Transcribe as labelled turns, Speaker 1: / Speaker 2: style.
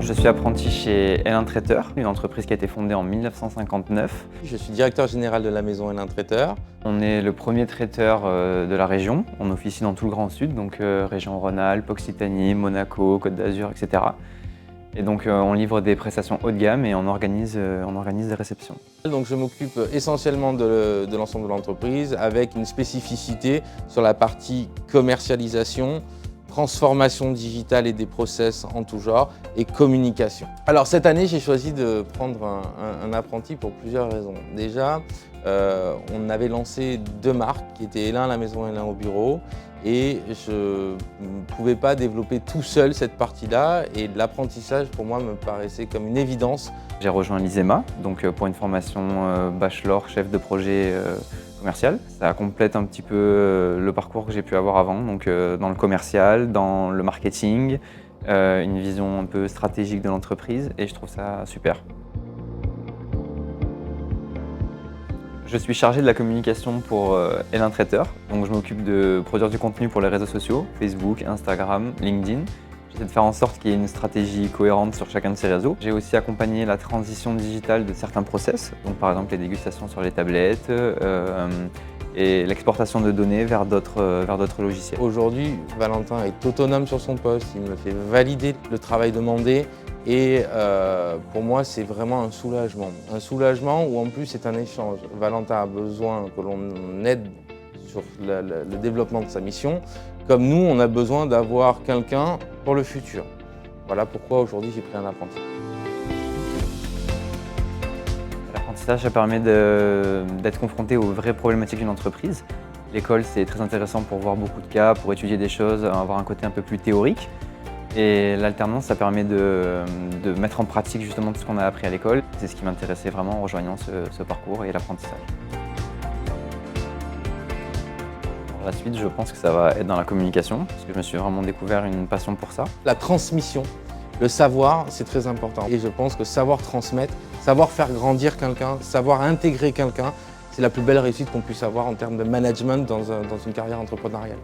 Speaker 1: je suis apprenti chez L1 Traiteur, une entreprise qui a été fondée en 1959.
Speaker 2: Je suis directeur général de la maison L1 Traiteur.
Speaker 1: On est le premier traiteur de la région. On officie dans tout le Grand Sud, donc région Rhône-Alpes, Occitanie, Monaco, Côte d'Azur, etc. Et donc on livre des prestations haut de gamme et on organise des réceptions.
Speaker 2: Donc je m'occupe essentiellement de l'ensemble de l'entreprise avec une spécificité sur la partie commercialisation, transformation digitale et des process en tout genre et communication. Alors cette année, j'ai choisi de prendre un apprenti pour plusieurs raisons. Déjà, on avait lancé deux marques qui étaient L1 à la maison et L1 au bureau et je ne pouvais pas développer tout seul cette partie-là et l'apprentissage pour moi me paraissait comme une évidence.
Speaker 1: J'ai rejoint l'ISEMA donc pour une formation bachelor chef de projet commercial. Ça complète un petit peu le parcours que j'ai pu avoir avant, donc dans le commercial, dans le marketing, une vision un peu stratégique de l'entreprise et je trouve ça super. Je suis chargé de la communication pour L1 Traiteur, donc je m'occupe de produire du contenu pour les réseaux sociaux, Facebook, Instagram, LinkedIn. J'essaie de faire en sorte qu'il y ait une stratégie cohérente sur chacun de ces réseaux. J'ai aussi accompagné la transition digitale de certains process, donc par exemple les dégustations sur les tablettes et l'exportation de données vers d'autres logiciels.
Speaker 2: Aujourd'hui, Valentin est autonome sur son poste, il me fait valider le travail demandé et pour moi c'est vraiment un soulagement. Un soulagement où en plus c'est un échange. Valentin a besoin que l'on aide sur le développement de sa mission, comme nous on a besoin d'avoir quelqu'un pour le futur. Voilà pourquoi aujourd'hui j'ai pris un apprenti.
Speaker 1: L'apprentissage, ça permet d'être confronté aux vraies problématiques d'une entreprise. L'école, c'est très intéressant pour voir beaucoup de cas, pour étudier des choses, avoir un côté un peu plus théorique. Et l'alternance, ça permet de mettre en pratique justement tout ce qu'on a appris à l'école. C'est ce qui m'intéressait vraiment en rejoignant ce parcours et l'apprentissage. Pour la suite, je pense que ça va être dans la communication, parce que je me suis vraiment découvert une passion pour ça.
Speaker 2: La transmission, le savoir, c'est très important. Et je pense que savoir transmettre, savoir faire grandir quelqu'un, savoir intégrer quelqu'un, c'est la plus belle réussite qu'on puisse avoir en termes de management dans une carrière entrepreneuriale.